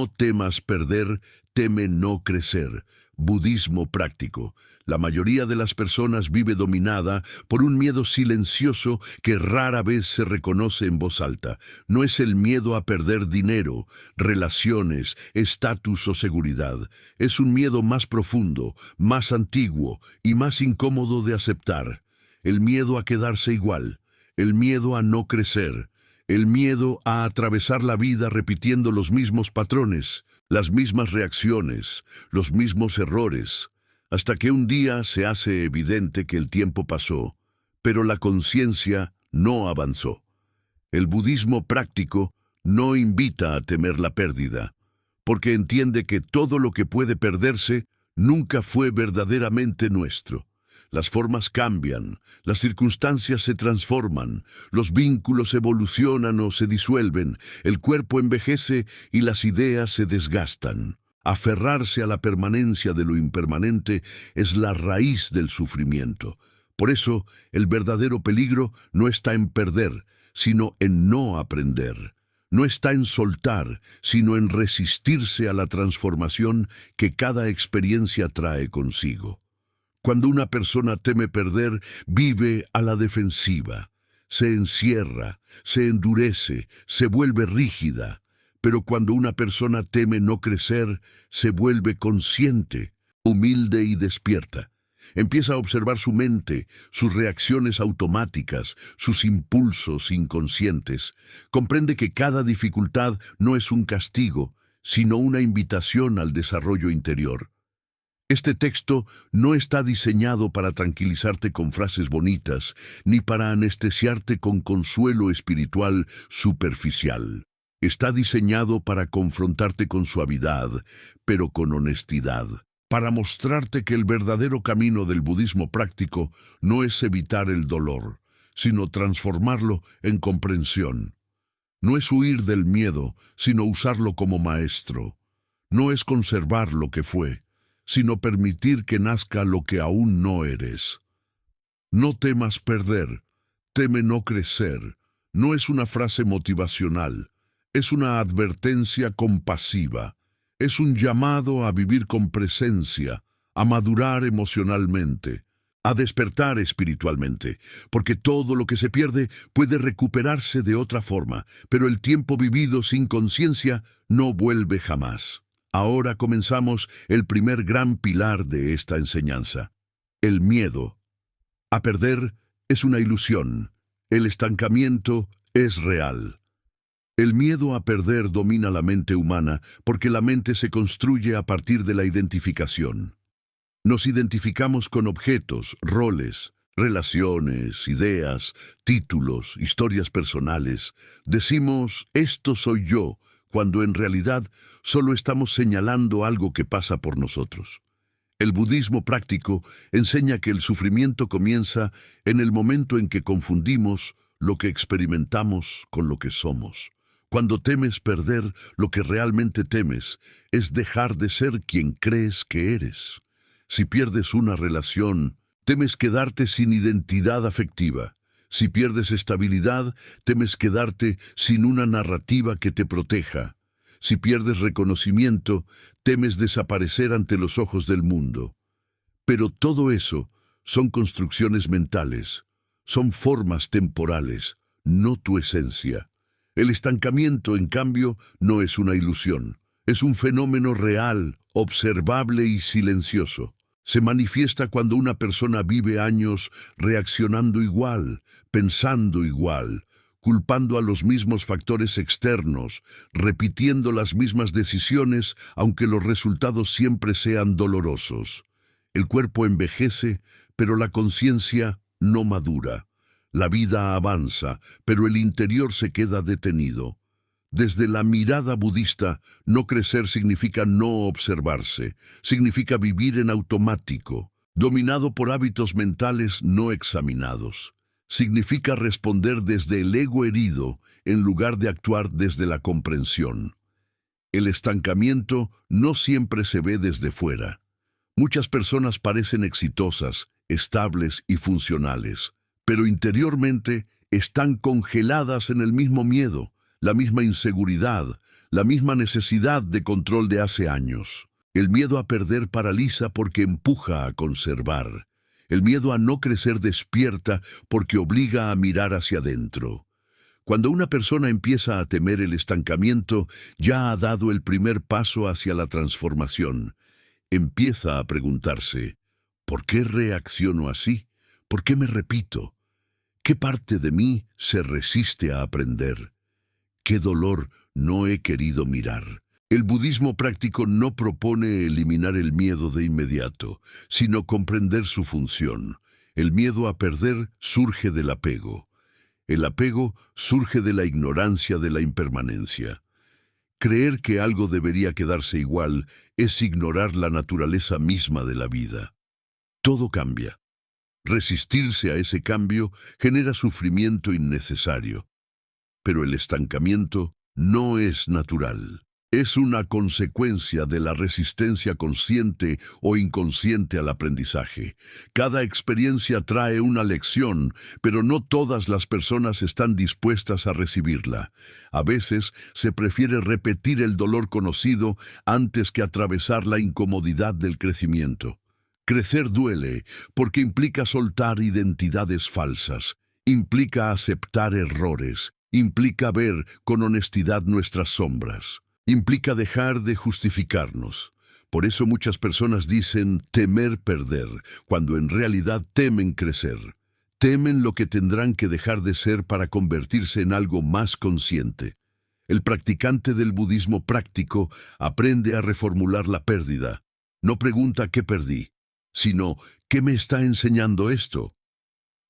No temas perder, teme no crecer. Budismo práctico. La mayoría de las personas vive dominada por un miedo silencioso que rara vez se reconoce en voz alta. No es el miedo a perder dinero, relaciones, estatus o seguridad. Es un miedo más profundo, más antiguo y más incómodo de aceptar. El miedo a quedarse igual, el miedo a no crecer, el miedo a atravesar la vida repitiendo los mismos patrones, las mismas reacciones, los mismos errores, hasta que un día se hace evidente que el tiempo pasó, pero la conciencia no avanzó. El budismo práctico no invita a temer la pérdida, porque entiende que todo lo que puede perderse nunca fue verdaderamente nuestro. Las formas cambian, las circunstancias se transforman, los vínculos evolucionan o se disuelven, el cuerpo envejece y las ideas se desgastan. Aferrarse a la permanencia de lo impermanente es la raíz del sufrimiento. Por eso, el verdadero peligro no está en perder, sino en no aprender. No está en soltar, sino en resistirse a la transformación que cada experiencia trae consigo. Cuando una persona teme perder, vive a la defensiva. Se encierra, se endurece, se vuelve rígida. Pero cuando una persona teme no crecer, se vuelve consciente, humilde y despierta. Empieza a observar su mente, sus reacciones automáticas, sus impulsos inconscientes. Comprende que cada dificultad no es un castigo, sino una invitación al desarrollo interior. Este texto no está diseñado para tranquilizarte con frases bonitas, ni para anestesiarte con consuelo espiritual superficial. Está diseñado para confrontarte con suavidad, pero con honestidad, para mostrarte que el verdadero camino del budismo práctico no es evitar el dolor, sino transformarlo en comprensión. No es huir del miedo, sino usarlo como maestro. No es conservar lo que fue, sino permitir que nazca lo que aún no eres. No temas perder, teme no crecer. No es una frase motivacional, es una advertencia compasiva. Es un llamado a vivir con presencia, a madurar emocionalmente, a despertar espiritualmente, porque todo lo que se pierde puede recuperarse de otra forma, pero el tiempo vivido sin conciencia no vuelve jamás. Ahora comenzamos el primer gran pilar de esta enseñanza. El miedo a perder es una ilusión. El estancamiento es real. El miedo a perder domina la mente humana porque la mente se construye a partir de la identificación. Nos identificamos con objetos, roles, relaciones, ideas, títulos, historias personales. Decimos, esto soy yo, cuando en realidad solo estamos señalando algo que pasa por nosotros. El budismo práctico enseña que el sufrimiento comienza en el momento en que confundimos lo que experimentamos con lo que somos. Cuando temes perder, lo que realmente temes es dejar de ser quien crees que eres. Si pierdes una relación, temes quedarte sin identidad afectiva. Si pierdes estabilidad, temes quedarte sin una narrativa que te proteja. Si pierdes reconocimiento, temes desaparecer ante los ojos del mundo. Pero todo eso son construcciones mentales, son formas temporales, no tu esencia. El estancamiento, en cambio, no es una ilusión, es un fenómeno real, observable y silencioso. Se manifiesta cuando una persona vive años reaccionando igual, pensando igual, culpando a los mismos factores externos, repitiendo las mismas decisiones, aunque los resultados siempre sean dolorosos. El cuerpo envejece, pero la conciencia no madura. La vida avanza, pero el interior se queda detenido. Desde la mirada budista, no crecer significa no observarse, significa vivir en automático, dominado por hábitos mentales no examinados. Significa responder desde el ego herido en lugar de actuar desde la comprensión. El estancamiento no siempre se ve desde fuera. Muchas personas parecen exitosas, estables y funcionales, pero interiormente están congeladas en el mismo miedo, la misma inseguridad, la misma necesidad de control de hace años. El miedo a perder paraliza porque empuja a conservar. El miedo a no crecer despierta porque obliga a mirar hacia adentro. Cuando una persona empieza a temer el estancamiento, ya ha dado el primer paso hacia la transformación. Empieza a preguntarse, ¿por qué reacciono así? ¿Por qué me repito? ¿Qué parte de mí se resiste a aprender? ¿Qué dolor no he querido mirar? El budismo práctico no propone eliminar el miedo de inmediato, sino comprender su función. El miedo a perder surge del apego. El apego surge de la ignorancia de la impermanencia. Creer que algo debería quedarse igual es ignorar la naturaleza misma de la vida. Todo cambia. Resistirse a ese cambio genera sufrimiento innecesario. Pero el estancamiento no es natural. Es una consecuencia de la resistencia consciente o inconsciente al aprendizaje. Cada experiencia trae una lección, pero no todas las personas están dispuestas a recibirla. A veces se prefiere repetir el dolor conocido antes que atravesar la incomodidad del crecimiento. Crecer duele porque implica soltar identidades falsas, implica aceptar errores, implica ver con honestidad nuestras sombras. Implica dejar de justificarnos. Por eso muchas personas dicen temer perder, cuando en realidad temen crecer. Temen lo que tendrán que dejar de ser para convertirse en algo más consciente. El practicante del budismo práctico aprende a reformular la pérdida. No pregunta qué perdí, sino ¿qué me está enseñando esto?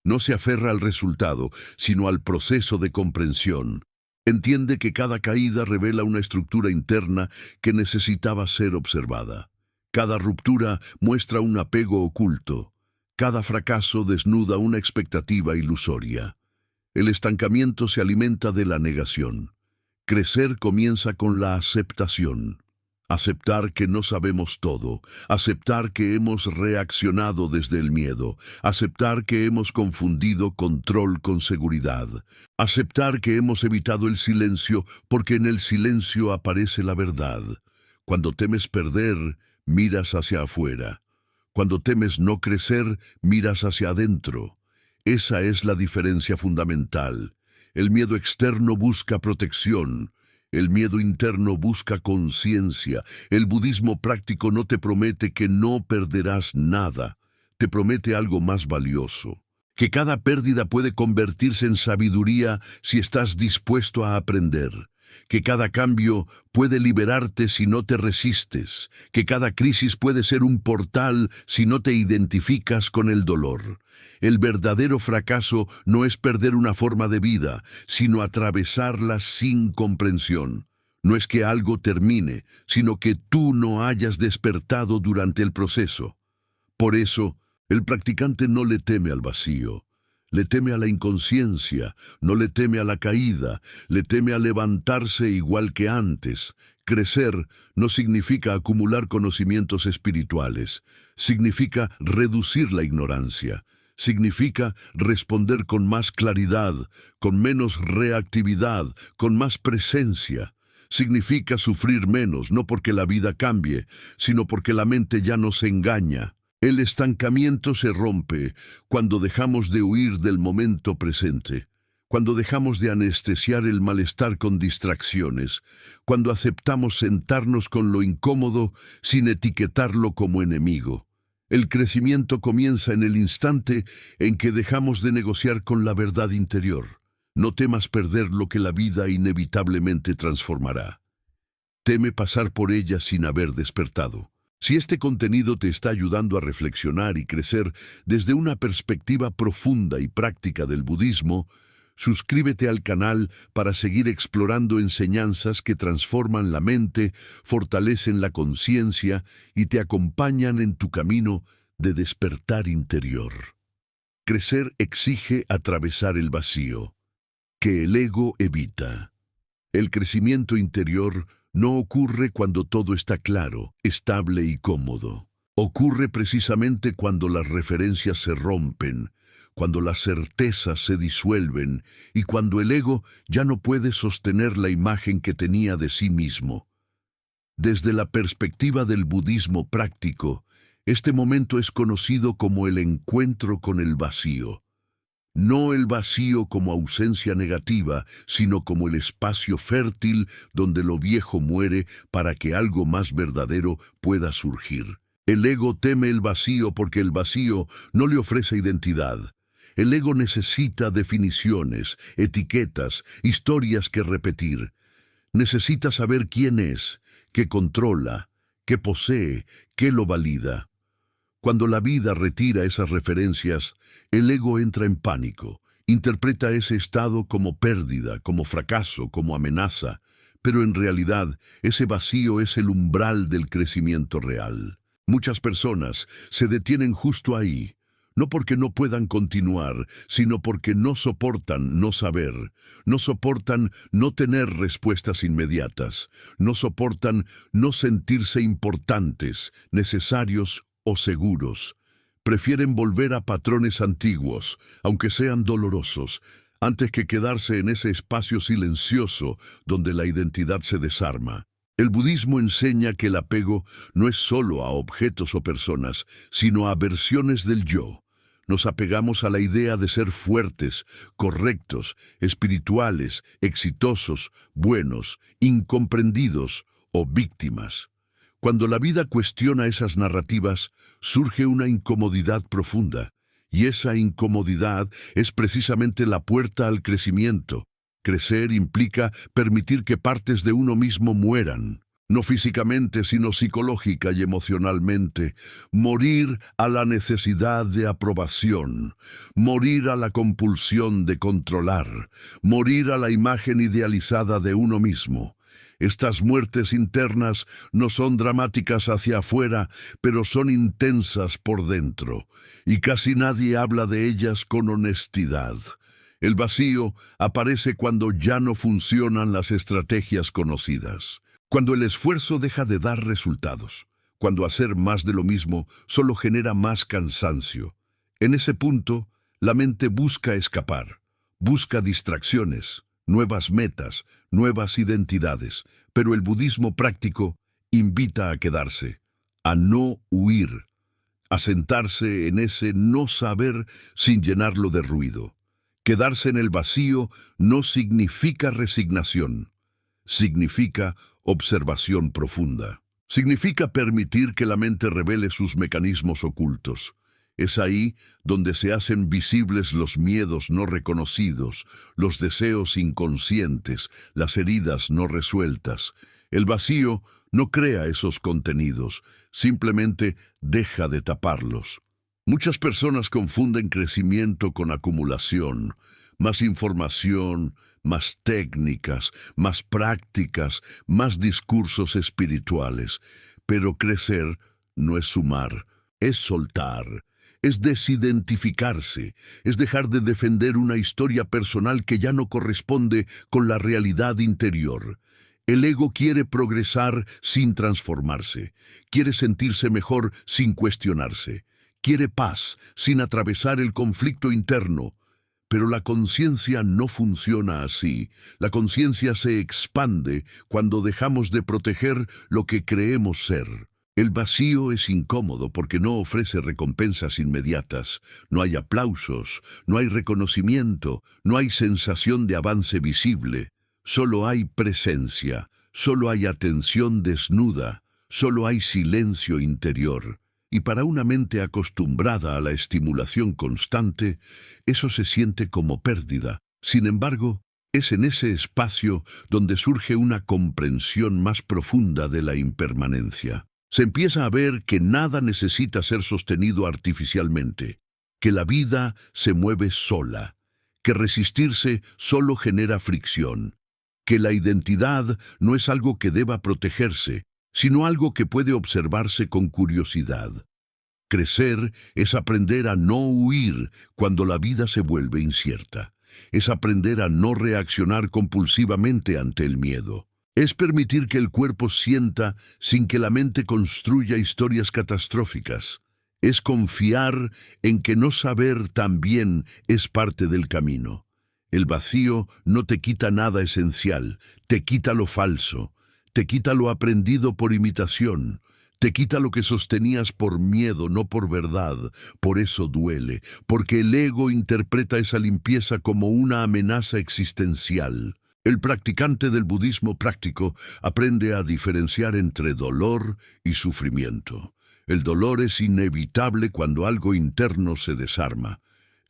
No se aferra al resultado, sino al proceso de comprensión. Entiende que cada caída revela una estructura interna que necesitaba ser observada. Cada ruptura muestra un apego oculto. Cada fracaso desnuda una expectativa ilusoria. El estancamiento se alimenta de la negación. Crecer comienza con la aceptación. Aceptar que no sabemos todo, aceptar que hemos reaccionado desde el miedo, aceptar que hemos confundido control con seguridad, aceptar que hemos evitado el silencio porque en el silencio aparece la verdad. Cuando temes perder, miras hacia afuera. Cuando temes no crecer, miras hacia adentro. Esa es la diferencia fundamental. El miedo externo busca protección. El miedo interno busca conciencia. El budismo práctico no te promete que no perderás nada. Te promete algo más valioso. Que cada pérdida puede convertirse en sabiduría si estás dispuesto a aprender. Que cada cambio puede liberarte si no te resistes. Que cada crisis puede ser un portal si no te identificas con el dolor. El verdadero fracaso no es perder una forma de vida, sino atravesarla sin comprensión. No es que algo termine, sino que tú no hayas despertado durante el proceso. Por eso, el practicante no le teme al vacío. Le teme a la inconsciencia, no le teme a la caída, le teme a levantarse igual que antes. Crecer no significa acumular conocimientos espirituales, significa reducir la ignorancia, significa responder con más claridad, con menos reactividad, con más presencia. Significa sufrir menos, no porque la vida cambie, sino porque la mente ya no se engaña. El estancamiento se rompe cuando dejamos de huir del momento presente, cuando dejamos de anestesiar el malestar con distracciones, cuando aceptamos sentarnos con lo incómodo sin etiquetarlo como enemigo. El crecimiento comienza en el instante en que dejamos de negociar con la verdad interior. No temas perder lo que la vida inevitablemente transformará. Teme pasar por ella sin haber despertado. Si este contenido te está ayudando a reflexionar y crecer desde una perspectiva profunda y práctica del budismo, suscríbete al canal para seguir explorando enseñanzas que transforman la mente, fortalecen la conciencia y te acompañan en tu camino de despertar interior. Crecer exige atravesar el vacío, que el ego evita. El crecimiento interior no ocurre cuando todo está claro, estable y cómodo. Ocurre precisamente cuando las referencias se rompen, cuando las certezas se disuelven y cuando el ego ya no puede sostener la imagen que tenía de sí mismo. Desde la perspectiva del budismo práctico, este momento es conocido como el encuentro con el vacío. No el vacío como ausencia negativa, sino como el espacio fértil donde lo viejo muere para que algo más verdadero pueda surgir. El ego teme el vacío porque el vacío no le ofrece identidad. El ego necesita definiciones, etiquetas, historias que repetir. Necesita saber quién es, qué controla, qué posee, qué lo valida. Cuando la vida retira esas referencias, el ego entra en pánico, interpreta ese estado como pérdida, como fracaso, como amenaza, pero en realidad ese vacío es el umbral del crecimiento real. Muchas personas se detienen justo ahí, no porque no puedan continuar, sino porque no soportan no saber, no soportan no tener respuestas inmediatas, no soportan no sentirse importantes, necesarios o seguros. Prefieren volver a patrones antiguos, aunque sean dolorosos, antes que quedarse en ese espacio silencioso donde la identidad se desarma. El budismo enseña que el apego no es solo a objetos o personas, sino a versiones del yo. Nos apegamos a la idea de ser fuertes, correctos, espirituales, exitosos, buenos, incomprendidos o víctimas. Cuando la vida cuestiona esas narrativas, surge una incomodidad profunda, y esa incomodidad es precisamente la puerta al crecimiento. Crecer implica permitir que partes de uno mismo mueran, no físicamente, sino psicológica y emocionalmente. Morir a la necesidad de aprobación, morir a la compulsión de controlar, morir a la imagen idealizada de uno mismo. Estas muertes internas no son dramáticas hacia afuera, pero son intensas por dentro, y casi nadie habla de ellas con honestidad. El vacío aparece cuando ya no funcionan las estrategias conocidas, cuando el esfuerzo deja de dar resultados, cuando hacer más de lo mismo solo genera más cansancio. En ese punto, la mente busca escapar, busca distracciones, nuevas metas, nuevas identidades, pero el budismo práctico invita a quedarse, a no huir, a sentarse en ese no saber sin llenarlo de ruido. Quedarse en el vacío no significa resignación, significa observación profunda. Significa permitir que la mente revele sus mecanismos ocultos. Es ahí donde se hacen visibles los miedos no reconocidos, los deseos inconscientes, las heridas no resueltas. El vacío no crea esos contenidos, simplemente deja de taparlos. Muchas personas confunden crecimiento con acumulación, más información, más técnicas, más prácticas, más discursos espirituales. Pero crecer no es sumar, es soltar. Es desidentificarse, es dejar de defender una historia personal que ya no corresponde con la realidad interior. El ego quiere progresar sin transformarse, quiere sentirse mejor sin cuestionarse, quiere paz sin atravesar el conflicto interno. Pero la conciencia no funciona así. La conciencia se expande cuando dejamos de proteger lo que creemos ser. El vacío es incómodo porque no ofrece recompensas inmediatas, no hay aplausos, no hay reconocimiento, no hay sensación de avance visible, solo hay presencia, solo hay atención desnuda, solo hay silencio interior. Y para una mente acostumbrada a la estimulación constante, eso se siente como pérdida. Sin embargo, es en ese espacio donde surge una comprensión más profunda de la impermanencia. Se empieza a ver que nada necesita ser sostenido artificialmente, que la vida se mueve sola, que resistirse solo genera fricción, que la identidad no es algo que deba protegerse, sino algo que puede observarse con curiosidad. Crecer es aprender a no huir cuando la vida se vuelve incierta, es aprender a no reaccionar compulsivamente ante el miedo. Es permitir que el cuerpo sienta sin que la mente construya historias catastróficas. Es confiar en que no saber también es parte del camino. El vacío no te quita nada esencial, te quita lo falso, te quita lo aprendido por imitación, te quita lo que sostenías por miedo, no por verdad. Por eso duele, porque el ego interpreta esa limpieza como una amenaza existencial. El practicante del budismo práctico aprende a diferenciar entre dolor y sufrimiento. El dolor es inevitable cuando algo interno se desarma.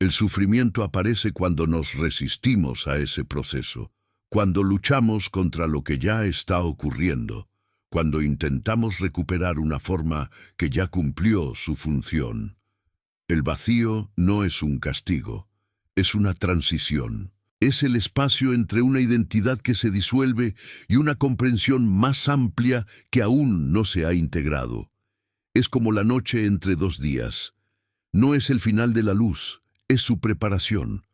El sufrimiento aparece cuando nos resistimos a ese proceso, cuando luchamos contra lo que ya está ocurriendo, cuando intentamos recuperar una forma que ya cumplió su función. El vacío no es un castigo, es una transición. Es el espacio entre una identidad que se disuelve y una comprensión más amplia que aún no se ha integrado. Es como la noche entre dos días. No es el final de la luz, es su preparación.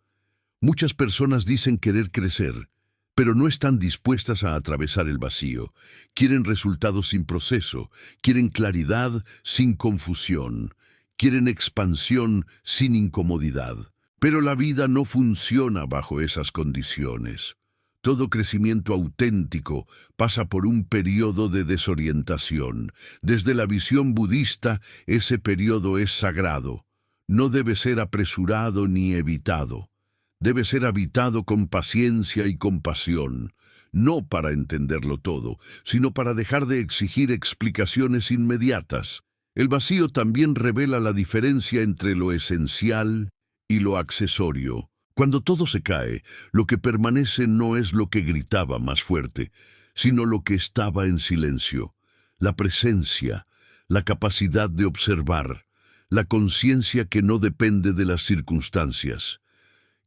Muchas personas dicen querer crecer, pero no están dispuestas a atravesar el vacío. Quieren resultados sin proceso, quieren claridad sin confusión, quieren expansión sin incomodidad. Pero la vida no funciona bajo esas condiciones. Todo crecimiento auténtico pasa por un periodo de desorientación. Desde la visión budista, ese periodo es sagrado. No debe ser apresurado ni evitado. Debe ser habitado con paciencia y compasión, no para entenderlo todo, sino para dejar de exigir explicaciones inmediatas. El vacío también revela la diferencia entre lo esencial y lo accesorio. Cuando todo se cae, lo que permanece no es lo que gritaba más fuerte, sino lo que estaba en silencio. La presencia, la capacidad de observar, la conciencia que no depende de las circunstancias.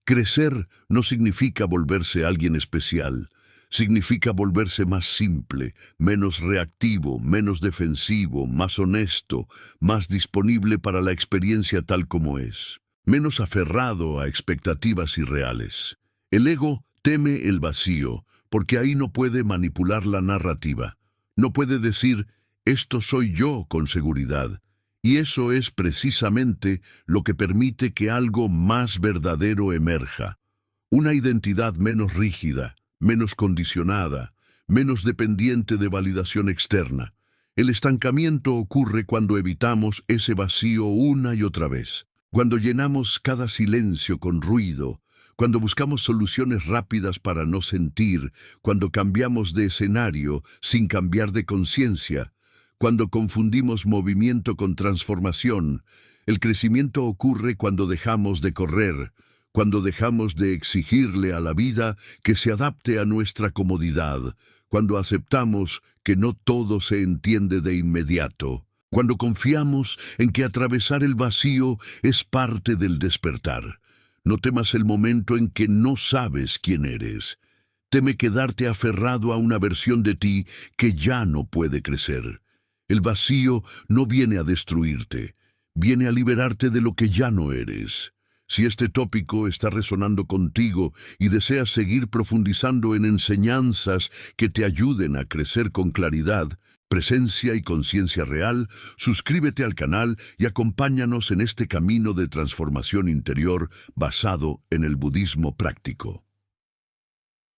Crecer no significa volverse alguien especial, significa volverse más simple, menos reactivo, menos defensivo, más honesto, más disponible para la experiencia tal como es. Menos aferrado a expectativas irreales. El ego teme el vacío, porque ahí no puede manipular la narrativa. No puede decir, esto soy yo con seguridad. Y eso es precisamente lo que permite que algo más verdadero emerja. Una identidad menos rígida, menos condicionada, menos dependiente de validación externa. El estancamiento ocurre cuando evitamos ese vacío una y otra vez. Cuando llenamos cada silencio con ruido, cuando buscamos soluciones rápidas para no sentir, cuando cambiamos de escenario sin cambiar de conciencia, cuando confundimos movimiento con transformación, el crecimiento ocurre cuando dejamos de correr, cuando dejamos de exigirle a la vida que se adapte a nuestra comodidad, cuando aceptamos que no todo se entiende de inmediato. Cuando confiamos en que atravesar el vacío es parte del despertar. No temas el momento en que no sabes quién eres. Teme quedarte aferrado a una versión de ti que ya no puede crecer. El vacío no viene a destruirte, viene a liberarte de lo que ya no eres. Si este tópico está resonando contigo y deseas seguir profundizando en enseñanzas que te ayuden a crecer con claridad, presencia y conciencia real, suscríbete al canal y acompáñanos en este camino de transformación interior basado en el budismo práctico.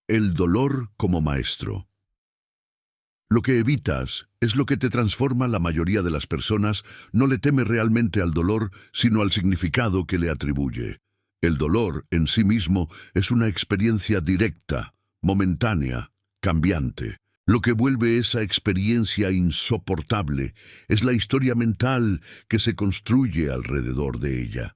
El dolor como maestro. Lo que evitas es lo que te transforma. La mayoría de las personas no le teme realmente al dolor, sino al significado que le atribuye. El dolor en sí mismo es una experiencia directa, momentánea, cambiante. Lo que vuelve esa experiencia insoportable es la historia mental que se construye alrededor de ella.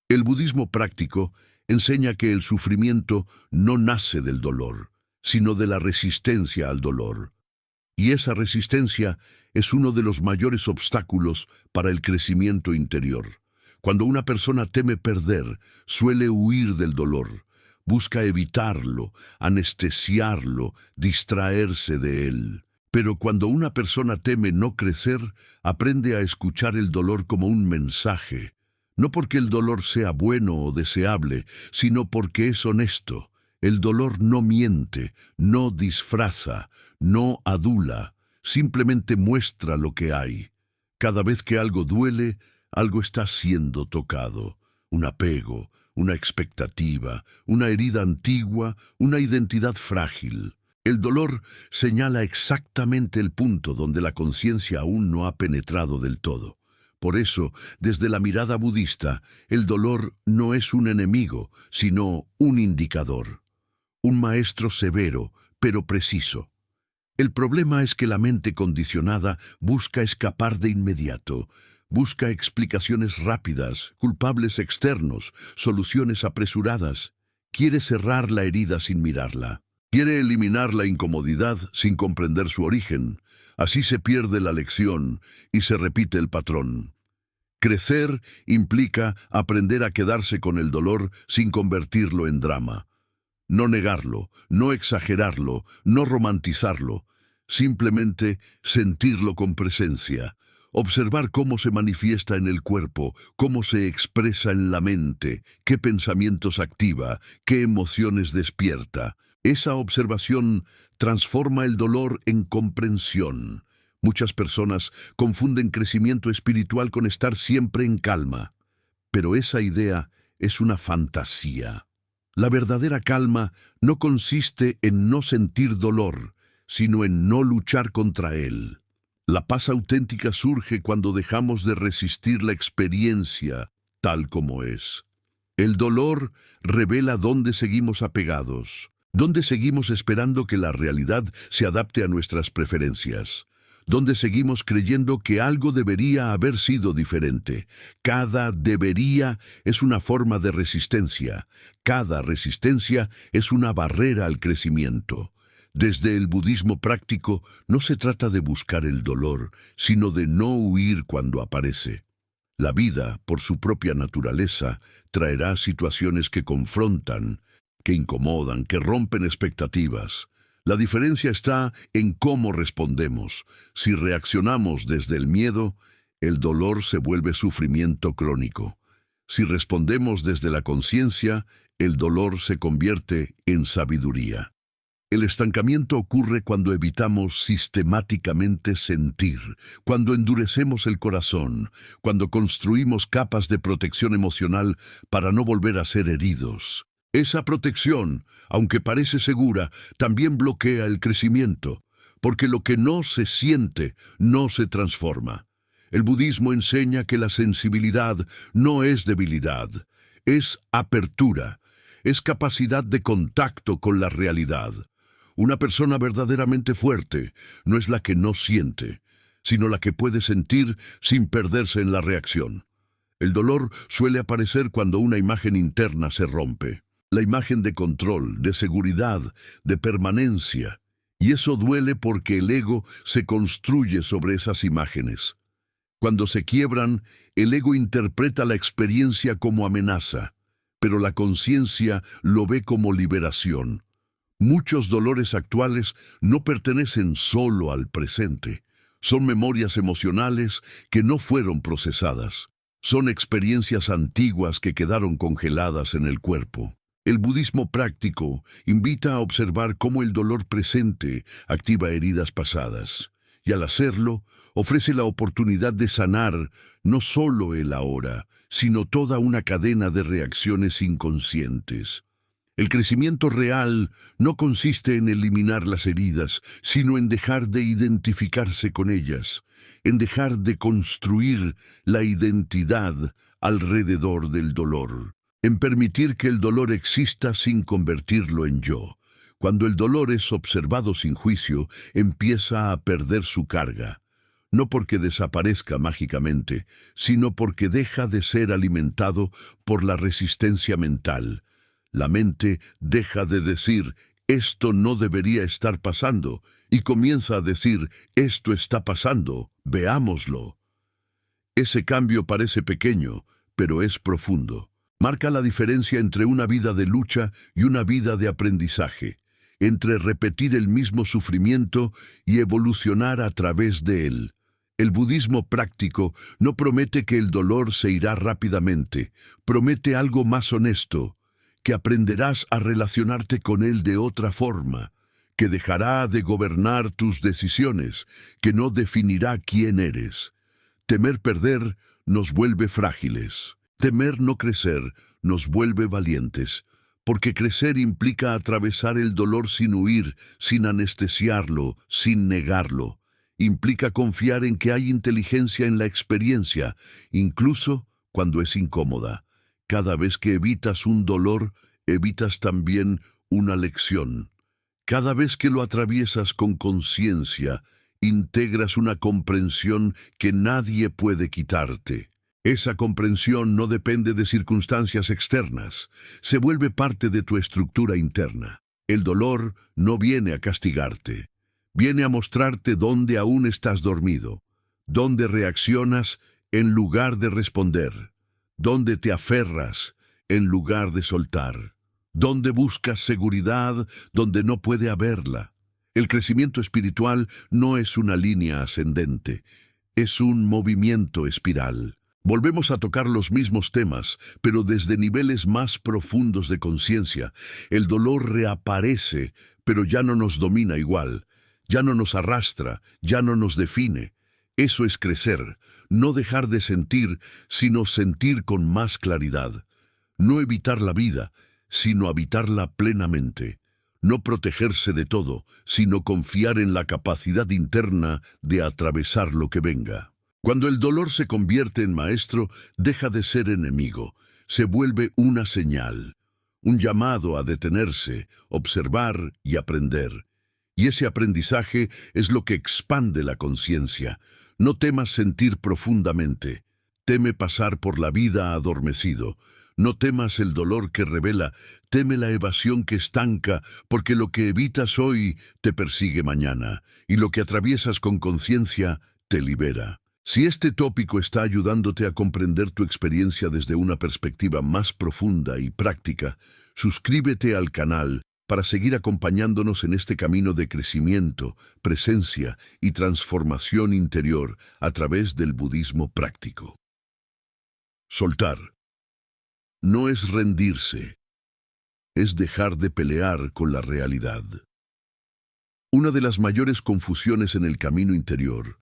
El budismo práctico enseña que el sufrimiento no nace del dolor, sino de la resistencia al dolor. Y esa resistencia es uno de los mayores obstáculos para el crecimiento interior. Cuando una persona teme perder, suele huir del dolor. Busca evitarlo, anestesiarlo, distraerse de él. Pero cuando una persona teme no crecer, aprende a escuchar el dolor como un mensaje. No porque el dolor sea bueno o deseable, sino porque es honesto. El dolor no miente, no disfraza, no adula, simplemente muestra lo que hay. Cada vez que algo duele, algo está siendo tocado. Un apego, una expectativa, una herida antigua, una identidad frágil. El dolor señala exactamente el punto donde la conciencia aún no ha penetrado del todo. Por eso, desde la mirada budista, el dolor no es un enemigo, sino un indicador. Un maestro severo, pero preciso. El problema es que la mente condicionada busca escapar de inmediato, busca explicaciones rápidas, culpables externos, soluciones apresuradas. Quiere cerrar la herida sin mirarla. Quiere eliminar la incomodidad sin comprender su origen. Así se pierde la lección y se repite el patrón. Crecer implica aprender a quedarse con el dolor sin convertirlo en drama. No negarlo, no exagerarlo, no romantizarlo. Simplemente sentirlo con presencia. Observar cómo se manifiesta en el cuerpo, cómo se expresa en la mente, qué pensamientos activa, qué emociones despierta. Esa observación transforma el dolor en comprensión. Muchas personas confunden crecimiento espiritual con estar siempre en calma, pero esa idea es una fantasía. La verdadera calma no consiste en no sentir dolor, sino en no luchar contra él. La paz auténtica surge cuando dejamos de resistir la experiencia tal como es. El dolor revela dónde seguimos apegados, dónde seguimos esperando que la realidad se adapte a nuestras preferencias, dónde seguimos creyendo que algo debería haber sido diferente. Cada debería es una forma de resistencia. Cada resistencia es una barrera al crecimiento. Desde el budismo práctico no se trata de buscar el dolor, sino de no huir cuando aparece. La vida, por su propia naturaleza, traerá situaciones que confrontan, que incomodan, que rompen expectativas. La diferencia está en cómo respondemos. Si reaccionamos desde el miedo, el dolor se vuelve sufrimiento crónico. Si respondemos desde la conciencia, el dolor se convierte en sabiduría. El estancamiento ocurre cuando evitamos sistemáticamente sentir, cuando endurecemos el corazón, cuando construimos capas de protección emocional para no volver a ser heridos. Esa protección, aunque parece segura, también bloquea el crecimiento, porque lo que no se siente no se transforma. El budismo enseña que la sensibilidad no es debilidad, es apertura, es capacidad de contacto con la realidad. Una persona verdaderamente fuerte no es la que no siente, sino la que puede sentir sin perderse en la reacción. El dolor suele aparecer cuando una imagen interna se rompe. La imagen de control, de seguridad, de permanencia. Y eso duele porque el ego se construye sobre esas imágenes. Cuando se quiebran, el ego interpreta la experiencia como amenaza, pero la conciencia lo ve como liberación. Muchos dolores actuales no pertenecen solo al presente. Son memorias emocionales que no fueron procesadas. Son experiencias antiguas que quedaron congeladas en el cuerpo. El budismo práctico invita a observar cómo el dolor presente activa heridas pasadas, y al hacerlo, ofrece la oportunidad de sanar no solo el ahora, sino toda una cadena de reacciones inconscientes. El crecimiento real no consiste en eliminar las heridas, sino en dejar de identificarse con ellas, en dejar de construir la identidad alrededor del dolor, en permitir que el dolor exista sin convertirlo en yo. Cuando el dolor es observado sin juicio, empieza a perder su carga, no porque desaparezca mágicamente, sino porque deja de ser alimentado por la resistencia mental. La mente deja de decir, esto no debería estar pasando, y comienza a decir, esto está pasando, veámoslo. Ese cambio parece pequeño, pero es profundo. Marca la diferencia entre una vida de lucha y una vida de aprendizaje, entre repetir el mismo sufrimiento y evolucionar a través de él. El budismo práctico no promete que el dolor se irá rápidamente, promete algo más honesto, que aprenderás a relacionarte con él de otra forma, que dejará de gobernar tus decisiones, que no definirá quién eres. Temer perder nos vuelve frágiles. Temer no crecer nos vuelve valientes, porque crecer implica atravesar el dolor sin huir, sin anestesiarlo, sin negarlo. Implica confiar en que hay inteligencia en la experiencia, incluso cuando es incómoda. Cada vez que evitas un dolor, evitas también una lección. Cada vez que lo atraviesas con conciencia, integras una comprensión que nadie puede quitarte. Esa comprensión no depende de circunstancias externas, se vuelve parte de tu estructura interna. El dolor no viene a castigarte, viene a mostrarte dónde aún estás dormido, dónde reaccionas en lugar de responder, dónde te aferras en lugar de soltar, dónde buscas seguridad donde no puede haberla. El crecimiento espiritual no es una línea ascendente, es un movimiento espiral. Volvemos a tocar los mismos temas, pero desde niveles más profundos de conciencia. El dolor reaparece, pero ya no nos domina igual, ya no nos arrastra, ya no nos define. Eso es crecer, no dejar de sentir, sino sentir con más claridad. No evitar la vida, sino habitarla plenamente. No protegerse de todo, sino confiar en la capacidad interna de atravesar lo que venga. Cuando el dolor se convierte en maestro, deja de ser enemigo, se vuelve una señal, un llamado a detenerse, observar y aprender. Y ese aprendizaje es lo que expande la conciencia. No temas sentir profundamente, teme pasar por la vida adormecido. No temas el dolor que revela, teme la evasión que estanca, porque lo que evitas hoy te persigue mañana, y lo que atraviesas con conciencia te libera. Si este tópico está ayudándote a comprender tu experiencia desde una perspectiva más profunda y práctica, suscríbete al canal para seguir acompañándonos en este camino de crecimiento, presencia y transformación interior a través del budismo práctico. Soltar. No es rendirse, es dejar de pelear con la realidad. Una de las mayores confusiones en el camino interior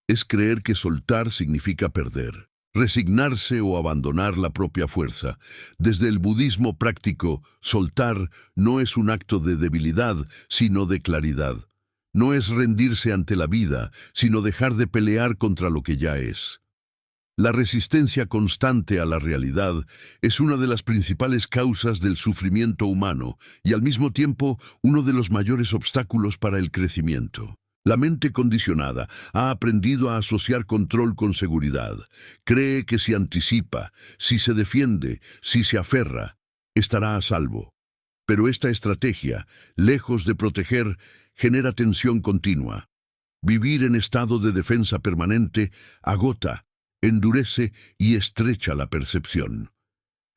es creer que soltar significa perder, resignarse o abandonar la propia fuerza. Desde el budismo práctico, soltar no es un acto de debilidad, sino de claridad. No es rendirse ante la vida, sino dejar de pelear contra lo que ya es. La resistencia constante a la realidad es una de las principales causas del sufrimiento humano y al mismo tiempo uno de los mayores obstáculos para el crecimiento. La mente condicionada ha aprendido a asociar control con seguridad. Cree que si anticipa, si se defiende, si se aferra, estará a salvo. Pero esta estrategia, lejos de proteger, genera tensión continua. Vivir en estado de defensa permanente agota, endurece y estrecha la percepción.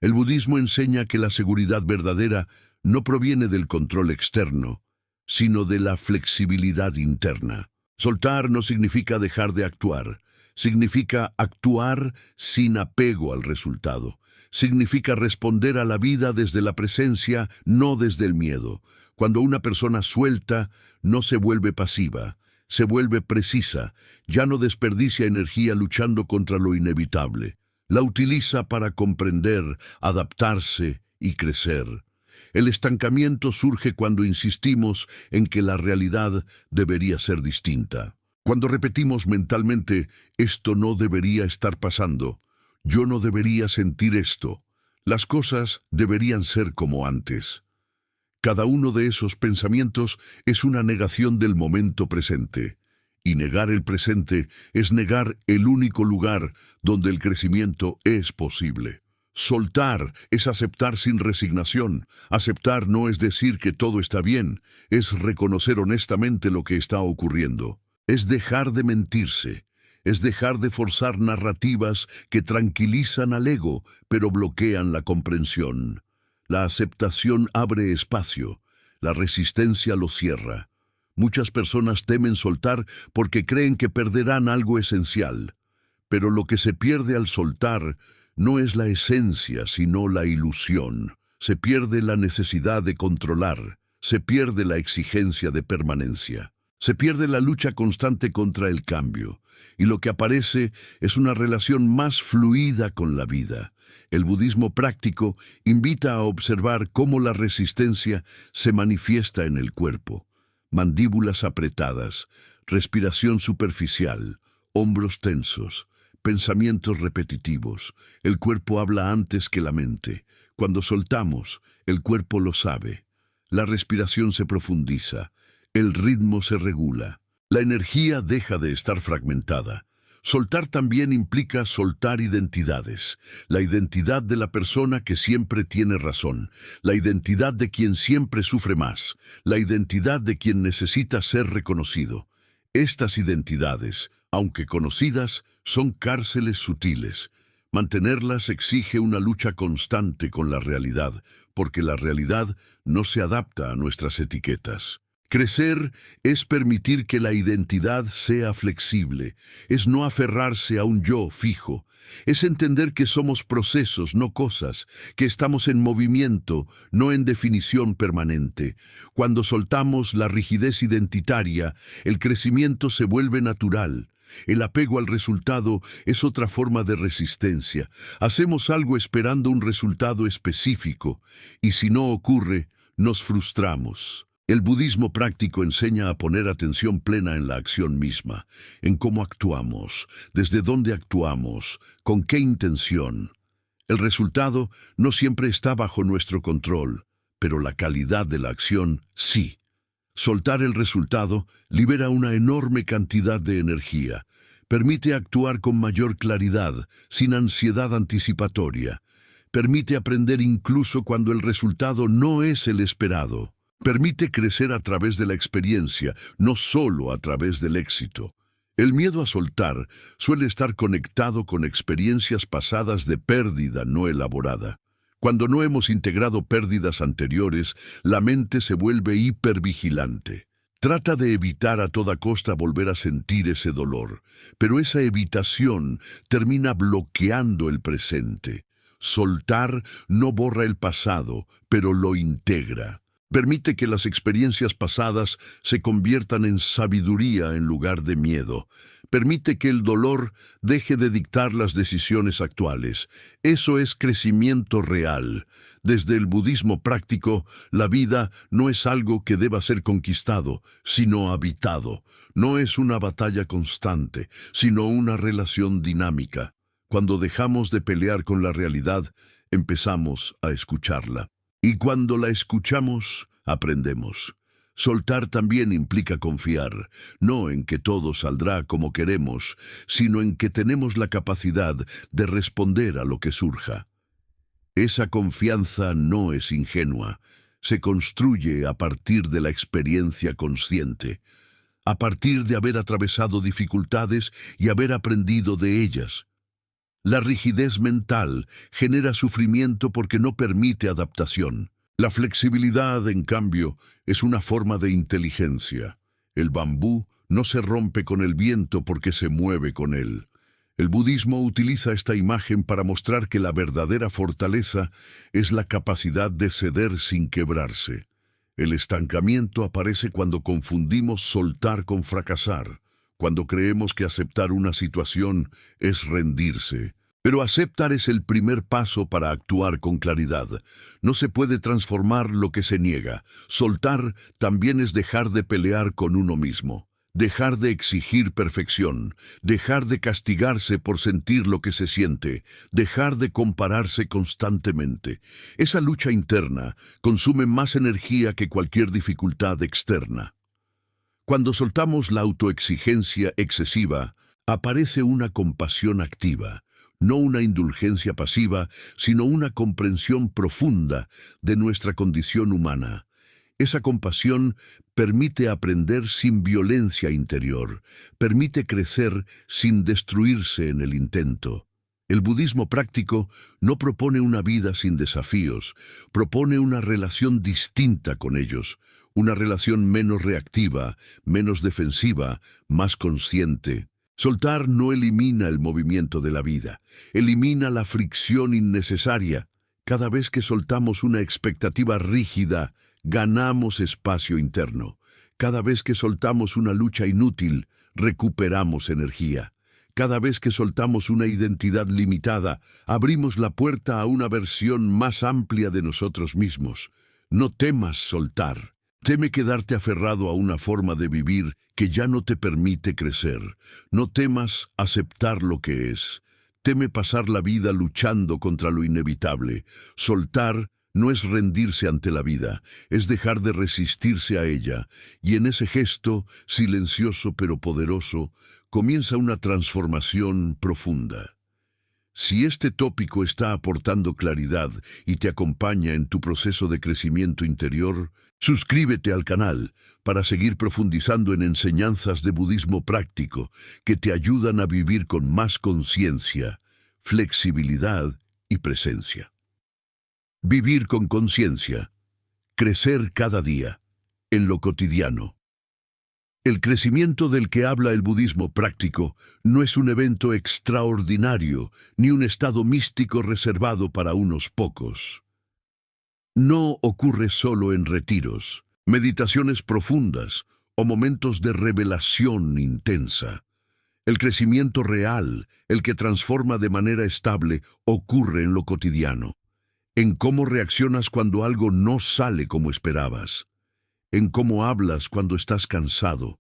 El budismo enseña que la seguridad verdadera no proviene del control externo, sino de la flexibilidad interna. Soltar no significa dejar de actuar, significa actuar sin apego al resultado. Significa responder a la vida desde la presencia, no desde el miedo. Cuando una persona suelta, no se vuelve pasiva, se vuelve precisa, ya no desperdicia energía luchando contra lo inevitable. La utiliza para comprender, adaptarse y crecer. El estancamiento surge cuando insistimos en que la realidad debería ser distinta. Cuando repetimos mentalmente, esto no debería estar pasando, yo no debería sentir esto, las cosas deberían ser como antes. Cada uno de esos pensamientos es una negación del momento presente, y negar el presente es negar el único lugar donde el crecimiento es posible. Soltar es aceptar sin resignación. Aceptar no es decir que todo está bien, es reconocer honestamente lo que está ocurriendo. Es dejar de mentirse, es dejar de forzar narrativas que tranquilizan al ego, pero bloquean la comprensión. La aceptación abre espacio, la resistencia lo cierra. Muchas personas temen soltar porque creen que perderán algo esencial. Pero lo que se pierde al soltar no es la esencia, sino la ilusión. Se pierde la necesidad de controlar, se pierde la exigencia de permanencia. Se pierde la lucha constante contra el cambio, y lo que aparece es una relación más fluida con la vida. El budismo práctico invita a observar cómo la resistencia se manifiesta en el cuerpo. Mandíbulas apretadas, respiración superficial, hombros tensos, pensamientos repetitivos. El cuerpo habla antes que la mente. Cuando soltamos, el cuerpo lo sabe. La respiración se profundiza. El ritmo se regula. La energía deja de estar fragmentada. Soltar también implica soltar identidades. La identidad de la persona que siempre tiene razón. La identidad de quien siempre sufre más. La identidad de quien necesita ser reconocido. Estas identidades, aunque conocidas, son cárceles sutiles. Mantenerlas exige una lucha constante con la realidad, porque la realidad no se adapta a nuestras etiquetas. Crecer es permitir que la identidad sea flexible, es no aferrarse a un yo fijo, es entender que somos procesos, no cosas, que estamos en movimiento, no en definición permanente. Cuando soltamos la rigidez identitaria, el crecimiento se vuelve natural. El apego al resultado es otra forma de resistencia. Hacemos algo esperando un resultado específico, y si no ocurre, nos frustramos. El budismo práctico enseña a poner atención plena en la acción misma, en cómo actuamos, desde dónde actuamos, con qué intención. El resultado no siempre está bajo nuestro control, pero la calidad de la acción sí. Soltar el resultado libera una enorme cantidad de energía, permite actuar con mayor claridad, sin ansiedad anticipatoria, permite aprender incluso cuando el resultado no es el esperado. Permite crecer a través de la experiencia, no solo a través del éxito. El miedo a soltar suele estar conectado con experiencias pasadas de pérdida no elaborada. Cuando no hemos integrado pérdidas anteriores, la mente se vuelve hipervigilante. Trata de evitar a toda costa volver a sentir ese dolor, pero esa evitación termina bloqueando el presente. Soltar no borra el pasado, pero lo integra. Permite que las experiencias pasadas se conviertan en sabiduría en lugar de miedo. Permite que el dolor deje de dictar las decisiones actuales. Eso es crecimiento real. Desde el budismo práctico, la vida no es algo que deba ser conquistado, sino habitado. No es una batalla constante, sino una relación dinámica. Cuando dejamos de pelear con la realidad, empezamos a escucharla. Y cuando la escuchamos, aprendemos. Soltar también implica confiar, no en que todo saldrá como queremos, sino en que tenemos la capacidad de responder a lo que surja. Esa confianza no es ingenua, se construye a partir de la experiencia consciente, a partir de haber atravesado dificultades y haber aprendido de ellas. La rigidez mental genera sufrimiento porque no permite adaptación. La flexibilidad, en cambio, es una forma de inteligencia. El bambú no se rompe con el viento porque se mueve con él. El budismo utiliza esta imagen para mostrar que la verdadera fortaleza es la capacidad de ceder sin quebrarse. El estancamiento aparece cuando confundimos soltar con fracasar, cuando creemos que aceptar una situación es rendirse. Pero aceptar es el primer paso para actuar con claridad. No se puede transformar lo que se niega. Soltar también es dejar de pelear con uno mismo, dejar de exigir perfección, dejar de castigarse por sentir lo que se siente, dejar de compararse constantemente. Esa lucha interna consume más energía que cualquier dificultad externa. Cuando soltamos la autoexigencia excesiva, aparece una compasión activa. No una indulgencia pasiva, sino una comprensión profunda de nuestra condición humana. Esa compasión permite aprender sin violencia interior, permite crecer sin destruirse en el intento. El budismo práctico no propone una vida sin desafíos, propone una relación distinta con ellos, una relación menos reactiva, menos defensiva, más consciente. Soltar no elimina el movimiento de la vida, elimina la fricción innecesaria. Cada vez que soltamos una expectativa rígida, ganamos espacio interno. Cada vez que soltamos una lucha inútil, recuperamos energía. Cada vez que soltamos una identidad limitada, abrimos la puerta a una versión más amplia de nosotros mismos. No temas soltar. Teme quedarte aferrado a una forma de vivir que ya no te permite crecer. No temas aceptar lo que es. Teme pasar la vida luchando contra lo inevitable. Soltar no es rendirse ante la vida, es dejar de resistirse a ella. Y en ese gesto, silencioso pero poderoso, comienza una transformación profunda. Si este tópico está aportando claridad y te acompaña en tu proceso de crecimiento interior, suscríbete al canal para seguir profundizando en enseñanzas de budismo práctico que te ayudan a vivir con más conciencia, flexibilidad y presencia. Vivir con conciencia, crecer cada día, en lo cotidiano. El crecimiento del que habla el budismo práctico no es un evento extraordinario ni un estado místico reservado para unos pocos. No ocurre solo en retiros, meditaciones profundas o momentos de revelación intensa. El crecimiento real, el que transforma de manera estable, ocurre en lo cotidiano. En cómo reaccionas cuando algo no sale como esperabas. En cómo hablas cuando estás cansado.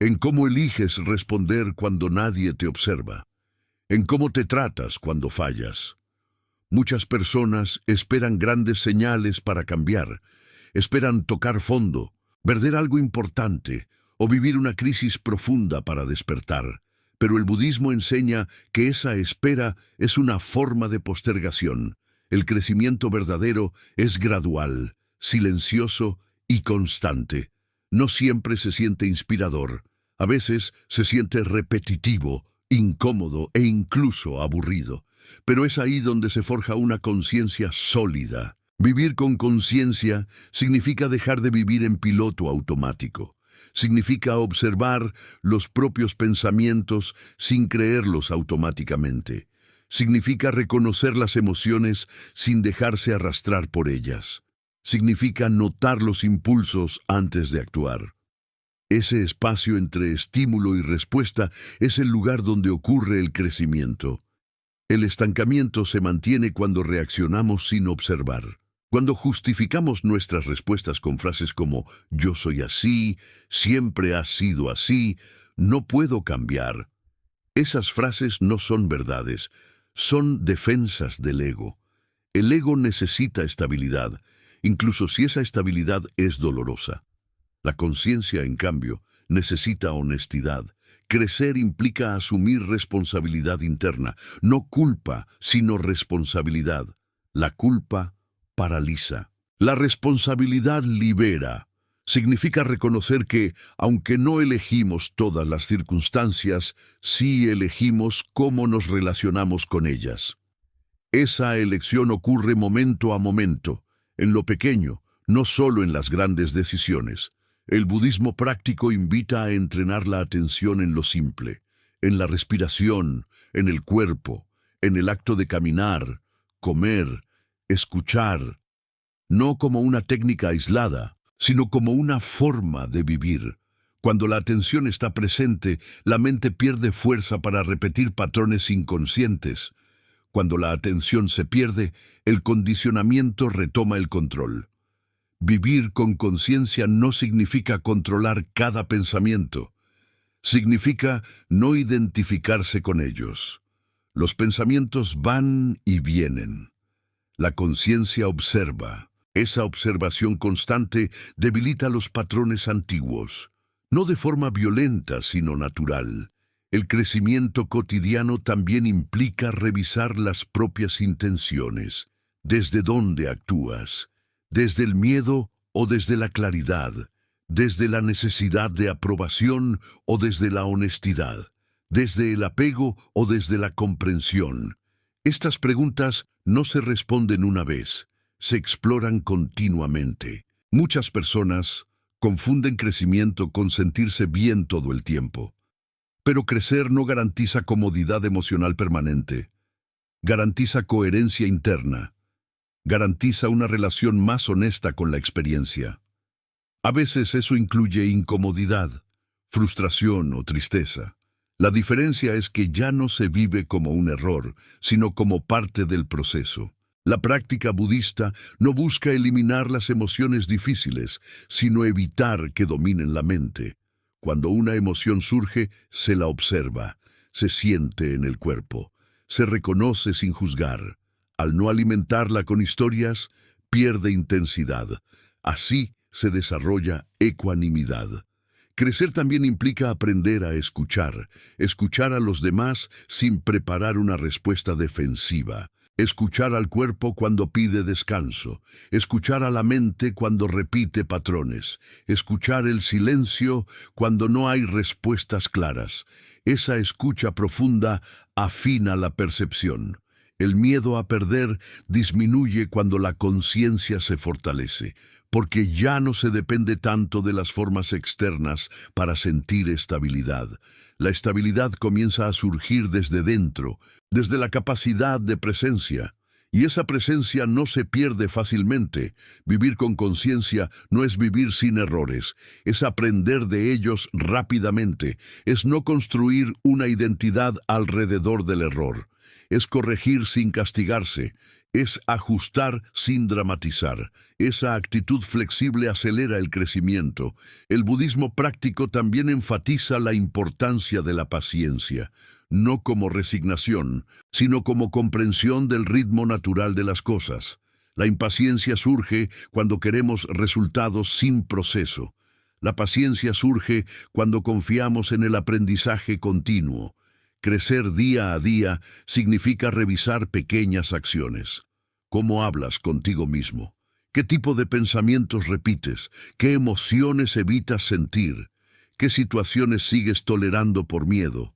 En cómo eliges responder cuando nadie te observa. En cómo te tratas cuando fallas. Muchas personas esperan grandes señales para cambiar. Esperan tocar fondo, perder algo importante o vivir una crisis profunda para despertar. Pero el budismo enseña que esa espera es una forma de postergación. El crecimiento verdadero es gradual, silencioso y constante. No siempre se siente inspirador. A veces se siente repetitivo, incómodo e incluso aburrido. Pero es ahí donde se forja una conciencia sólida. Vivir con conciencia significa dejar de vivir en piloto automático. Significa observar los propios pensamientos sin creerlos automáticamente. Significa reconocer las emociones sin dejarse arrastrar por ellas. Significa notar los impulsos antes de actuar. Ese espacio entre estímulo y respuesta es el lugar donde ocurre el crecimiento. El estancamiento se mantiene cuando reaccionamos sin observar. Cuando justificamos nuestras respuestas con frases como «yo soy así», «siempre ha sido así», «no puedo cambiar». Esas frases no son verdades, son defensas del ego. El ego necesita estabilidad, incluso si esa estabilidad es dolorosa. La conciencia, en cambio, necesita honestidad. Crecer implica asumir responsabilidad interna, no culpa, sino responsabilidad. La culpa paraliza. La responsabilidad libera. Significa reconocer que, aunque no elegimos todas las circunstancias, sí elegimos cómo nos relacionamos con ellas. Esa elección ocurre momento a momento, en lo pequeño, no solo en las grandes decisiones. El budismo práctico invita a entrenar la atención en lo simple, en la respiración, en el cuerpo, en el acto de caminar, comer, escuchar, no como una técnica aislada, sino como una forma de vivir. Cuando la atención está presente, la mente pierde fuerza para repetir patrones inconscientes. Cuando la atención se pierde, el condicionamiento retoma el control. Vivir con conciencia no significa controlar cada pensamiento. Significa no identificarse con ellos. Los pensamientos van y vienen. La conciencia observa. Esa observación constante debilita los patrones antiguos, no de forma violenta, sino natural. El crecimiento cotidiano también implica revisar las propias intenciones. ¿Desde dónde actúas? ¿Desde el miedo o desde la claridad? ¿Desde la necesidad de aprobación o desde la honestidad? ¿Desde el apego o desde la comprensión? Estas preguntas no se responden una vez. Se exploran continuamente. Muchas personas confunden crecimiento con sentirse bien todo el tiempo. Pero crecer no garantiza comodidad emocional permanente. Garantiza coherencia interna. Garantiza una relación más honesta con la experiencia. A veces eso incluye incomodidad, frustración o tristeza. La diferencia es que ya no se vive como un error, sino como parte del proceso. La práctica budista no busca eliminar las emociones difíciles, sino evitar que dominen la mente. Cuando una emoción surge, se la observa, se siente en el cuerpo, se reconoce sin juzgar. Al no alimentarla con historias, pierde intensidad. Así se desarrolla ecuanimidad. Crecer también implica aprender a escuchar a los demás sin preparar una respuesta defensiva, escuchar al cuerpo cuando pide descanso, escuchar a la mente cuando repite patrones, escuchar el silencio cuando no hay respuestas claras. Esa escucha profunda afina la percepción. El miedo a perder disminuye cuando la conciencia se fortalece, porque ya no se depende tanto de las formas externas para sentir estabilidad. La estabilidad comienza a surgir desde dentro, desde la capacidad de presencia. Y esa presencia no se pierde fácilmente. Vivir con conciencia no es vivir sin errores, es aprender de ellos rápidamente, es no construir una identidad alrededor del error, es corregir sin castigarse, es ajustar sin dramatizar. Esa actitud flexible acelera el crecimiento. El budismo práctico también enfatiza la importancia de la paciencia, no como resignación, sino como comprensión del ritmo natural de las cosas. La impaciencia surge cuando queremos resultados sin proceso. La paciencia surge cuando confiamos en el aprendizaje continuo. Crecer día a día significa revisar pequeñas acciones. ¿Cómo hablas contigo mismo? ¿Qué tipo de pensamientos repites? ¿Qué emociones evitas sentir? ¿Qué situaciones sigues tolerando por miedo?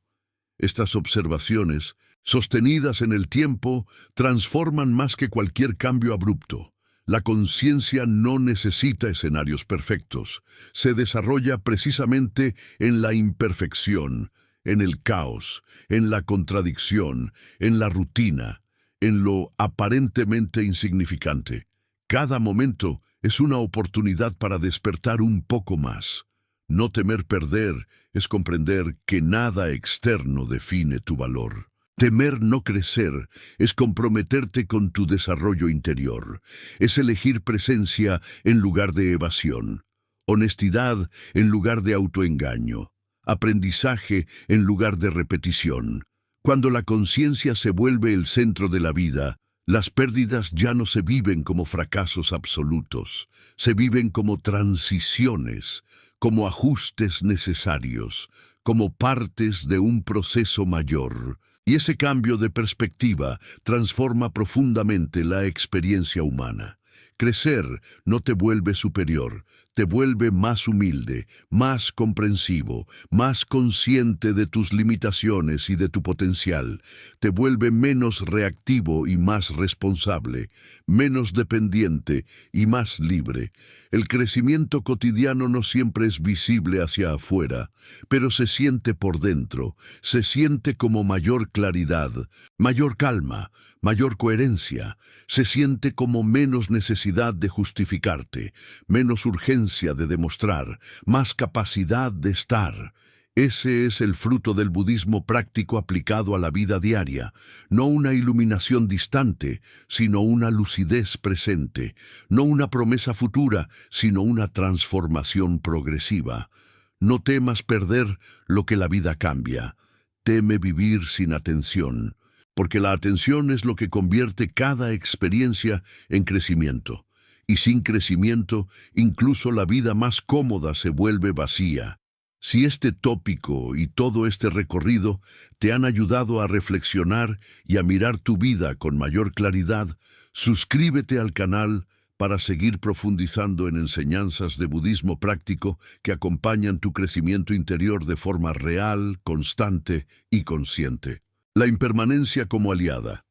Estas observaciones, sostenidas en el tiempo, transforman más que cualquier cambio abrupto. La conciencia no necesita escenarios perfectos. Se desarrolla precisamente en la imperfección, en el caos, en la contradicción, en la rutina, en lo aparentemente insignificante. Cada momento es una oportunidad para despertar un poco más. No temer perder es comprender que nada externo define tu valor. Temer no crecer es comprometerte con tu desarrollo interior. Es elegir presencia en lugar de evasión, honestidad en lugar de autoengaño, aprendizaje en lugar de repetición. Cuando la conciencia se vuelve el centro de la vida, las pérdidas ya no se viven como fracasos absolutos, se viven como transiciones, como ajustes necesarios, como partes de un proceso mayor. Y ese cambio de perspectiva transforma profundamente la experiencia humana. Crecer no te vuelve superior, te vuelve más humilde, más comprensivo, más consciente de tus limitaciones y de tu potencial. Te vuelve menos reactivo y más responsable, menos dependiente y más libre. El crecimiento cotidiano no siempre es visible hacia afuera, pero se siente por dentro, se siente como mayor claridad, mayor calma, mayor coherencia, se siente como menos necesidad de justificarte, menos urgencia de demostrar, más capacidad de estar. Ese es el fruto del budismo práctico aplicado a la vida diaria, no una iluminación distante, sino una lucidez presente, no una promesa futura, sino una transformación progresiva. No temas perder lo que la vida cambia, teme vivir sin atención, porque la atención es lo que convierte cada experiencia en crecimiento. Y sin crecimiento, incluso la vida más cómoda se vuelve vacía. Si este tópico y todo este recorrido te han ayudado a reflexionar y a mirar tu vida con mayor claridad, suscríbete al canal para seguir profundizando en enseñanzas de budismo práctico que acompañan tu crecimiento interior de forma real, constante y consciente. La impermanencia como aliada.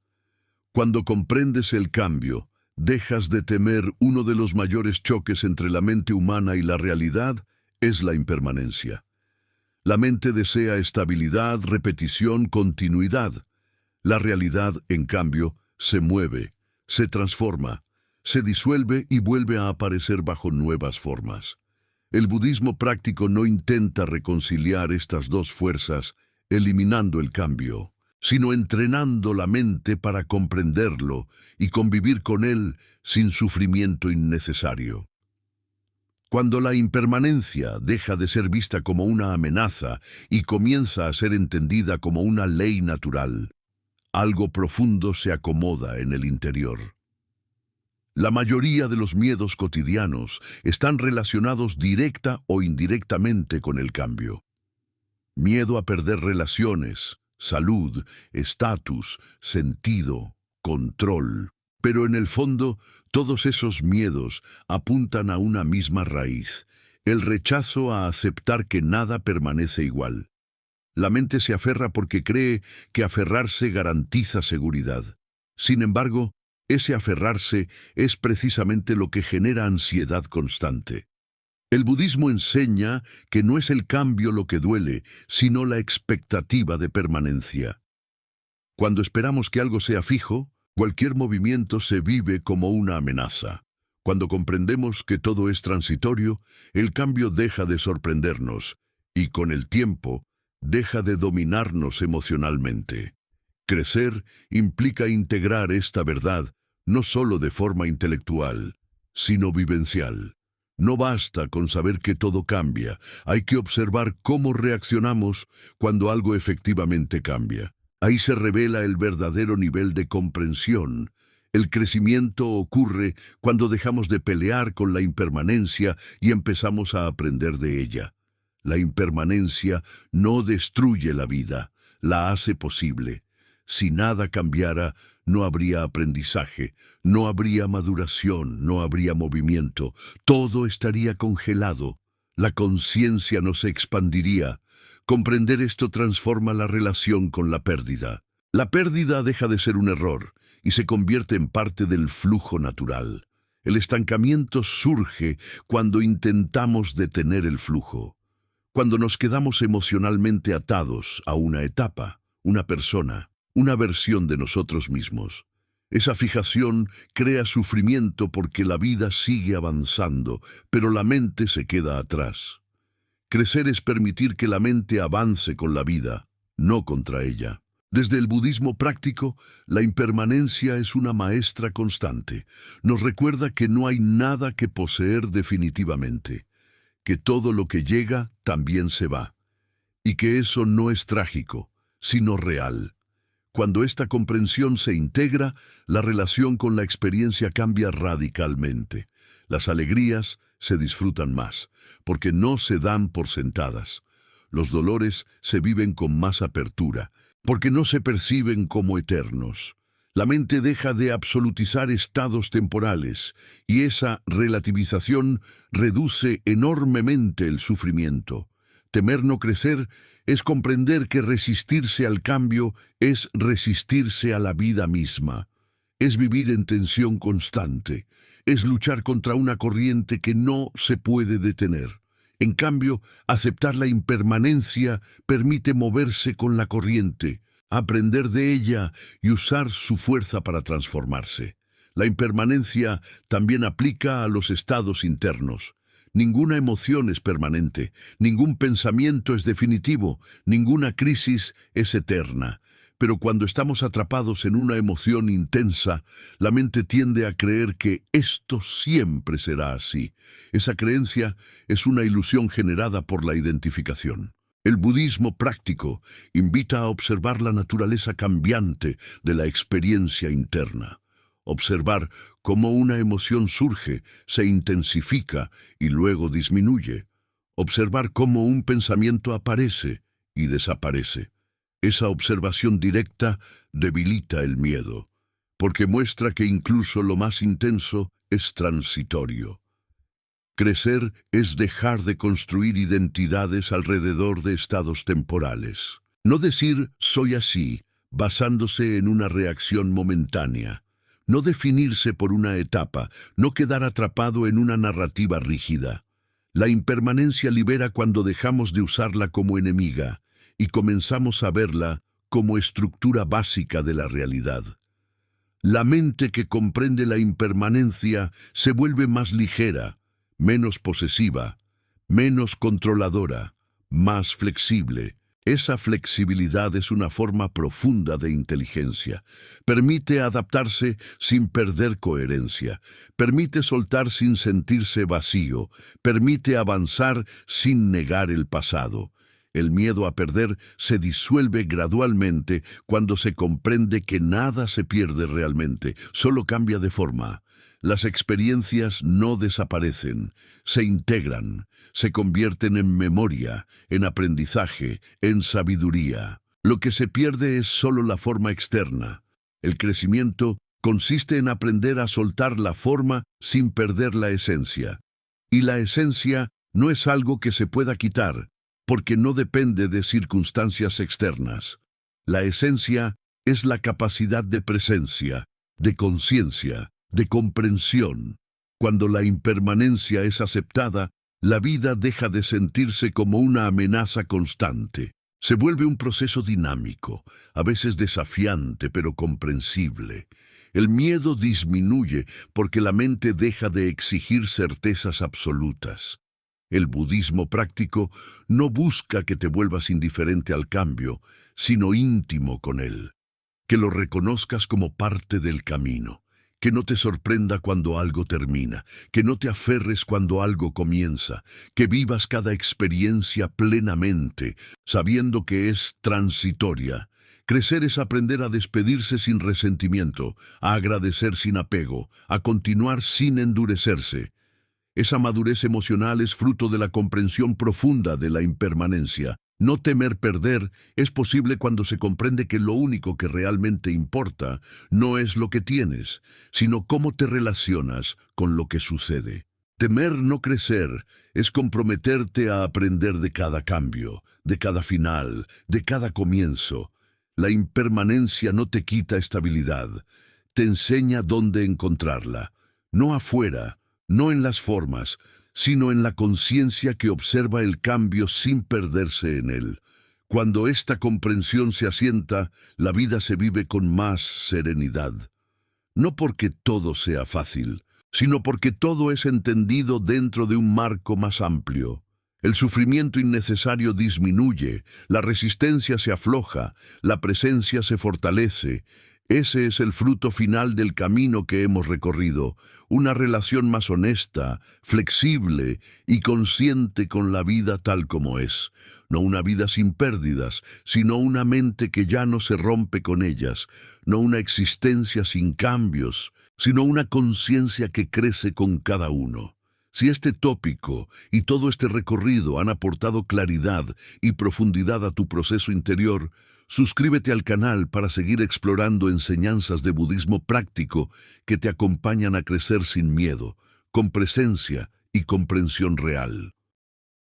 Cuando comprendes el cambio, dejas de temer uno de los mayores choques entre la mente humana y la realidad, es la impermanencia. La mente desea estabilidad, repetición, continuidad. La realidad, en cambio, se mueve, se transforma, se disuelve y vuelve a aparecer bajo nuevas formas. El budismo práctico no intenta reconciliar estas dos fuerzas eliminando el cambio, sino entrenando la mente para comprenderlo y convivir con él sin sufrimiento innecesario. Cuando la impermanencia deja de ser vista como una amenaza y comienza a ser entendida como una ley natural, algo profundo se acomoda en el interior. La mayoría de los miedos cotidianos están relacionados directa o indirectamente con el cambio. Miedo a perder relaciones, salud, estatus, sentido, control. Pero en el fondo, todos esos miedos apuntan a una misma raíz, el rechazo a aceptar que nada permanece igual. La mente se aferra porque cree que aferrarse garantiza seguridad. Sin embargo, ese aferrarse es precisamente lo que genera ansiedad constante. El budismo enseña que no es el cambio lo que duele, sino la expectativa de permanencia. Cuando esperamos que algo sea fijo, cualquier movimiento se vive como una amenaza. Cuando comprendemos que todo es transitorio, el cambio deja de sorprendernos y, con el tiempo, deja de dominarnos emocionalmente. Crecer implica integrar esta verdad no solo de forma intelectual, sino vivencial. No basta con saber que todo cambia, hay que observar cómo reaccionamos cuando algo efectivamente cambia. Ahí se revela el verdadero nivel de comprensión. El crecimiento ocurre cuando dejamos de pelear con la impermanencia y empezamos a aprender de ella. La impermanencia no destruye la vida, la hace posible. Si nada cambiara, no habría aprendizaje, no habría maduración, no habría movimiento. Todo estaría congelado. La conciencia no se expandiría. Comprender esto transforma la relación con la pérdida. La pérdida deja de ser un error y se convierte en parte del flujo natural. El estancamiento surge cuando intentamos detener el flujo, cuando nos quedamos emocionalmente atados a una etapa, una persona, una versión de nosotros mismos. Esa fijación crea sufrimiento porque la vida sigue avanzando, pero la mente se queda atrás. Crecer es permitir que la mente avance con la vida, no contra ella. Desde el budismo práctico, la impermanencia es una maestra constante. Nos recuerda que no hay nada que poseer definitivamente, que todo lo que llega también se va, y que eso no es trágico, sino real. Cuando esta comprensión se integra, la relación con la experiencia cambia radicalmente. Las alegrías se disfrutan más, porque no se dan por sentadas. Los dolores se viven con más apertura, porque no se perciben como eternos. La mente deja de absolutizar estados temporales, y esa relativización reduce enormemente el sufrimiento. Temer no crecer es comprender que resistirse al cambio es resistirse a la vida misma. Es vivir en tensión constante. Es luchar contra una corriente que no se puede detener. En cambio, aceptar la impermanencia permite moverse con la corriente, aprender de ella y usar su fuerza para transformarse. La impermanencia también aplica a los estados internos. Ninguna emoción es permanente, ningún pensamiento es definitivo, ninguna crisis es eterna. Pero cuando estamos atrapados en una emoción intensa, la mente tiende a creer que esto siempre será así. Esa creencia es una ilusión generada por la identificación. El budismo práctico invita a observar la naturaleza cambiante de la experiencia interna. Observar cómo una emoción surge, se intensifica y luego disminuye. Observar cómo un pensamiento aparece y desaparece. Esa observación directa debilita el miedo, porque muestra que incluso lo más intenso es transitorio. Crecer es dejar de construir identidades alrededor de estados temporales. No decir «soy así», basándose en una reacción momentánea. No definirse por una etapa, no quedar atrapado en una narrativa rígida. La impermanencia libera cuando dejamos de usarla como enemiga y comenzamos a verla como estructura básica de la realidad. La mente que comprende la impermanencia se vuelve más ligera, menos posesiva, menos controladora, más flexible. Esa flexibilidad es una forma profunda de inteligencia. Permite adaptarse sin perder coherencia. Permite soltar sin sentirse vacío. Permite avanzar sin negar el pasado. El miedo a perder se disuelve gradualmente cuando se comprende que nada se pierde realmente, solo cambia de forma. Las experiencias no desaparecen, se integran, se convierten en memoria, en aprendizaje, en sabiduría. Lo que se pierde es solo la forma externa. El crecimiento consiste en aprender a soltar la forma sin perder la esencia. Y la esencia no es algo que se pueda quitar, porque no depende de circunstancias externas. La esencia es la capacidad de presencia, de conciencia, de comprensión. Cuando la impermanencia es aceptada, la vida deja de sentirse como una amenaza constante. Se vuelve un proceso dinámico, a veces desafiante pero comprensible. El miedo disminuye porque la mente deja de exigir certezas absolutas. El budismo práctico no busca que te vuelvas indiferente al cambio, sino íntimo con él. Que lo reconozcas como parte del camino. Que no te sorprenda cuando algo termina, que no te aferres cuando algo comienza, que vivas cada experiencia plenamente, sabiendo que es transitoria. Crecer es aprender a despedirse sin resentimiento, a agradecer sin apego, a continuar sin endurecerse. Esa madurez emocional es fruto de la comprensión profunda de la impermanencia. No temer perder es posible cuando se comprende que lo único que realmente importa no es lo que tienes, sino cómo te relacionas con lo que sucede. Temer no crecer es comprometerte a aprender de cada cambio, de cada final, de cada comienzo. La impermanencia no te quita estabilidad, te enseña dónde encontrarla, no afuera, no en las formas, sino en la conciencia que observa el cambio sin perderse en él. Cuando esta comprensión se asienta, la vida se vive con más serenidad. No porque todo sea fácil, sino porque todo es entendido dentro de un marco más amplio. El sufrimiento innecesario disminuye, la resistencia se afloja, la presencia se fortalece. Ese es el fruto final del camino que hemos recorrido, una relación más honesta, flexible y consciente con la vida tal como es. No una vida sin pérdidas, sino una mente que ya no se rompe con ellas, no una existencia sin cambios, sino una conciencia que crece con cada uno. Si este tópico y todo este recorrido han aportado claridad y profundidad a tu proceso interior, suscríbete al canal para seguir explorando enseñanzas de budismo práctico que te acompañan a crecer sin miedo, con presencia y comprensión real.